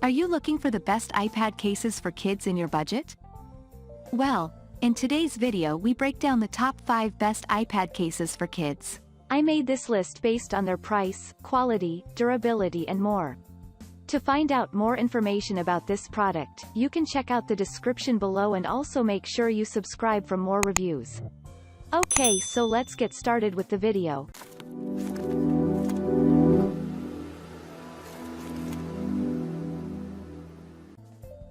Are you looking for the best iPad cases for kids in your budget? Well, in today's video we break down the top 5 best iPad cases for kids. I made this list based on their price, quality, durability and more. To find out more information about this product, you can check out the description below and also make sure you subscribe for more reviews. Okay, so let's get started with the video.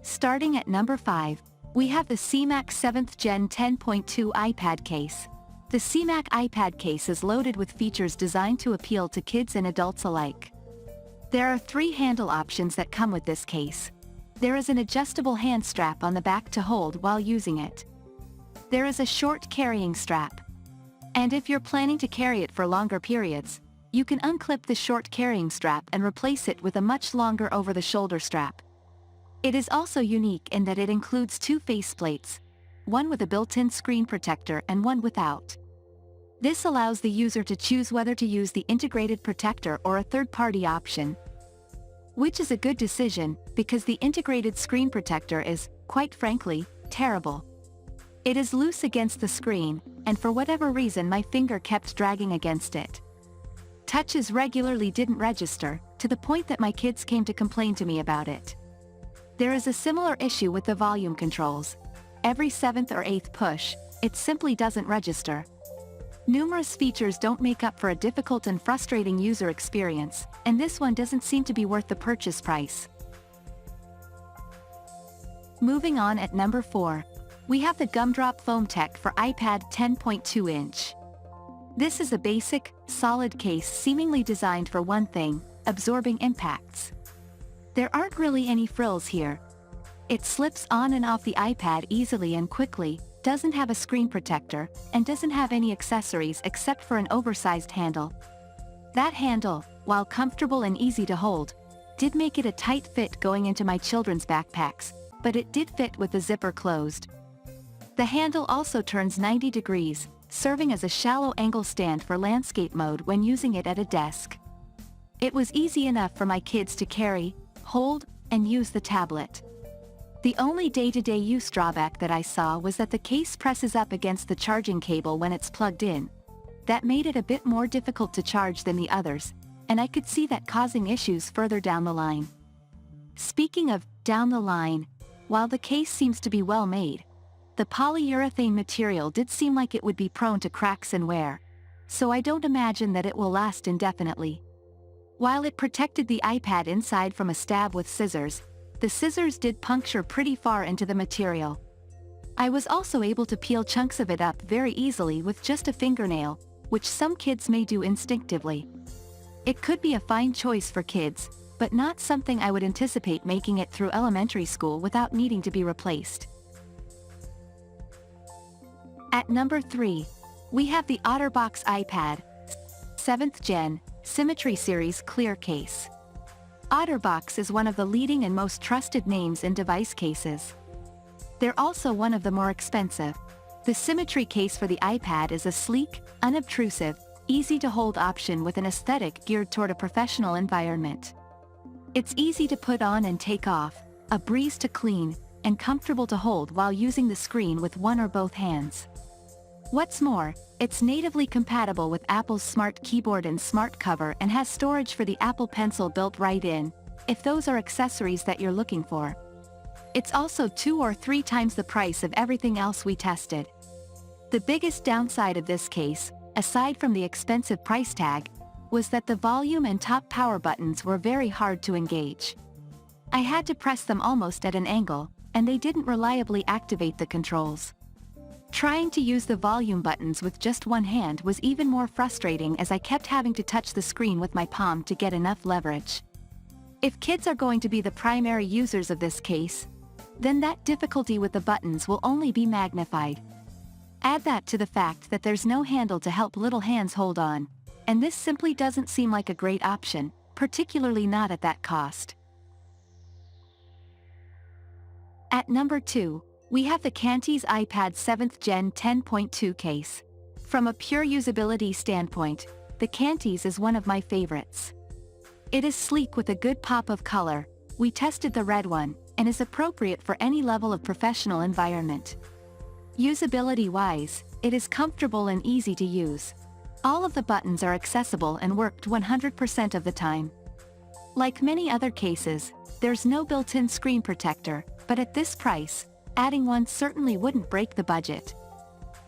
Starting at number 5, we have the Seymac 7th Gen 10.2 iPad case. The Seymac iPad case is loaded with features designed to appeal to kids and adults alike. There are 3 handle options that come with this case. There is an adjustable hand strap on the back to hold while using it. There is a short carrying strap. And if you're planning to carry it for longer periods, you can unclip the short carrying strap and replace it with a much longer over-the-shoulder strap. It is also unique in that it includes 2 faceplates, one with a built-in screen protector and one without. This allows the user to choose whether to use the integrated protector or a third-party option. Which is a good decision, because the integrated screen protector is, quite frankly, terrible. It is loose against the screen, and for whatever reason my finger kept dragging against it. Touches regularly didn't register, to the point that my kids came to complain to me about it. There is a similar issue with the volume controls. Every 7th or 8th push, it simply doesn't register. Numerous features don't make up for a difficult and frustrating user experience, and this one doesn't seem to be worth the purchase price. Moving on at number 4, we have the Gumdrop FoamTech for iPad 10.2 inch. This is a basic, solid case seemingly designed for one thing: absorbing impacts. There aren't really any frills here. It slips on and off the iPad easily and quickly, doesn't have a screen protector, and doesn't have any accessories except for an oversized handle. That handle, while comfortable and easy to hold, did make it a tight fit going into my children's backpacks, but it did fit with the zipper closed. The handle also turns 90 degrees, serving as a shallow angle stand for landscape mode when using it at a desk. It was easy enough for my kids to carry, hold, and use the tablet. The only day-to-day use drawback that I saw was that the case presses up against the charging cable when it's plugged in. That made it a bit more difficult to charge than the others, and I could see that causing issues further down the line. Speaking of down the line, while the case seems to be well made, the polyurethane material did seem like it would be prone to cracks and wear, so I don't imagine that it will last indefinitely. While it protected the iPad inside from a stab with scissors, the scissors did puncture pretty far into the material. I was also able to peel chunks of it up very easily with just a fingernail, which some kids may do instinctively. It could be a fine choice for kids, but not something I would anticipate making it through elementary school without needing to be replaced. At number 3, we have the OtterBox iPad 7th Gen Symmetry Series Clear Case. OtterBox is one of the leading and most trusted names in device cases. They're also one of the more expensive. The Symmetry case for the iPad is a sleek, unobtrusive, easy-to-hold option with an aesthetic geared toward a professional environment. It's easy to put on and take off, a breeze to clean, and comfortable to hold while using the screen with one or both hands. What's more, it's natively compatible with Apple's Smart Keyboard and Smart Cover and has storage for the Apple Pencil built right in, if those are accessories that you're looking for. It's also 2 or 3 times the price of everything else we tested. The biggest downside of this case, aside from the expensive price tag, was that the volume and top power buttons were very hard to engage. I had to press them almost at an angle, and they didn't reliably activate the controls. Trying to use the volume buttons with just one hand was even more frustrating as I kept having to touch the screen with my palm to get enough leverage. If kids are going to be the primary users of this case, then that difficulty with the buttons will only be magnified. Add that to the fact that there's no handle to help little hands hold on, and this simply doesn't seem like a great option, particularly not at that cost. At number 2, we have the Cantis iPad 7th Gen 10.2 case. From a pure usability standpoint, the Cantis is one of my favorites. It is sleek with a good pop of color, we tested the red one, and is appropriate for any level of professional environment. Usability-wise, it is comfortable and easy to use. All of the buttons are accessible and worked 100% of the time. Like many other cases, there's no built-in screen protector, but at this price, adding one certainly wouldn't break the budget.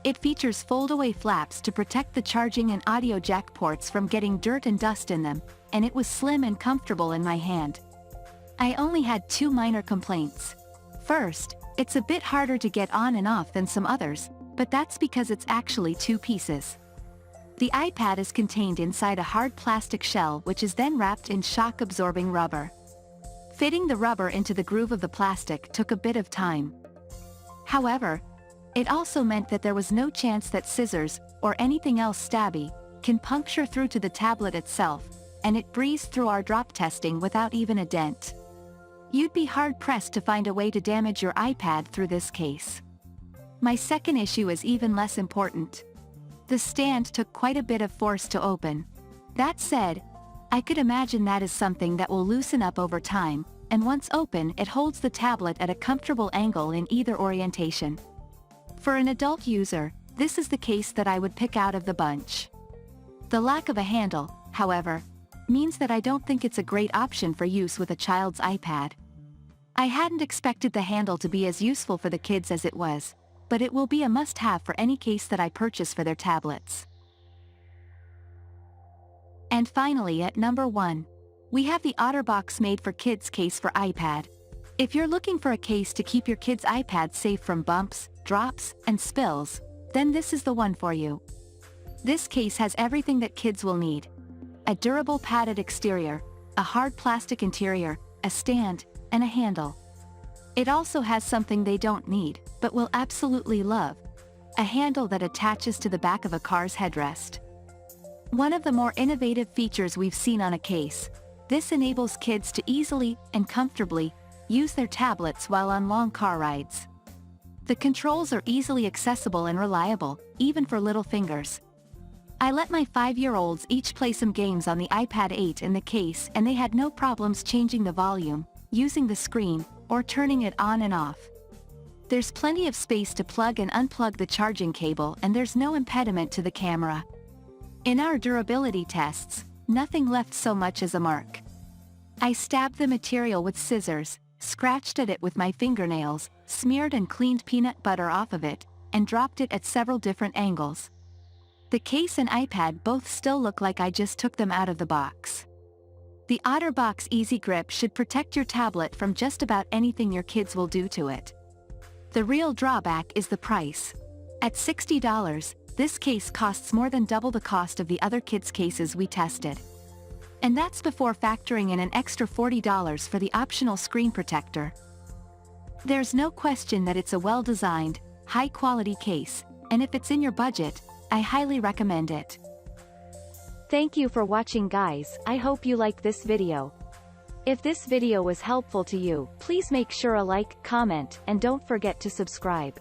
It features fold-away flaps to protect the charging and audio jack ports from getting dirt and dust in them, and it was slim and comfortable in my hand. I only had 2 minor complaints. First, it's a bit harder to get on and off than some others, but that's because it's actually 2 pieces. The iPad is contained inside a hard plastic shell which is then wrapped in shock-absorbing rubber. Fitting the rubber into the groove of the plastic took a bit of time. However, it also meant that there was no chance that scissors, or anything else stabby, can puncture through to the tablet itself, and it breezed through our drop testing without even a dent. You'd be hard-pressed to find a way to damage your iPad through this case. My second issue is even less important. The stand took quite a bit of force to open. That said, I could imagine that is something that will loosen up over time, and once open it holds the tablet at a comfortable angle in either orientation. For an adult user, this is the case that I would pick out of the bunch. The lack of a handle, however, means that I don't think it's a great option for use with a child's iPad. I hadn't expected the handle to be as useful for the kids as it was, but it will be a must-have for any case that I purchase for their tablets. And finally at number 1, we have the OtterBox made for kids case for iPad. If you're looking for a case to keep your kid's iPad safe from bumps, drops, and spills, then this is the one for you. This case has everything that kids will need. A durable padded exterior, a hard plastic interior, a stand, and a handle. It also has something they don't need, but will absolutely love: a handle that attaches to the back of a car's headrest. One of the more innovative features we've seen on a case, this enables kids to easily and comfortably use their tablets while on long car rides. The controls are easily accessible and reliable, even for little fingers. I let my 5-year-olds each play some games on the iPad 8 in the case and they had no problems changing the volume, using the screen, or turning it on and off. There's plenty of space to plug and unplug the charging cable and there's no impediment to the camera. In our durability tests, nothing left so much as a mark. I stabbed the material with scissors, scratched at it with my fingernails, smeared and cleaned peanut butter off of it, and dropped it at several different angles. The case and iPad both still look like I just took them out of the box. The OtterBox Easy Grip should protect your tablet from just about anything your kids will do to it. The real drawback is the price. At $60, this case costs more than double the cost of the other kids' cases we tested. And that's before factoring in an extra $40 for the optional screen protector. There's no question that it's a well-designed, high-quality case, and if it's in your budget, I highly recommend it. Thank you for watching, guys. I hope you like this video. If this video was helpful to you, please make sure a like, comment, and don't forget to subscribe.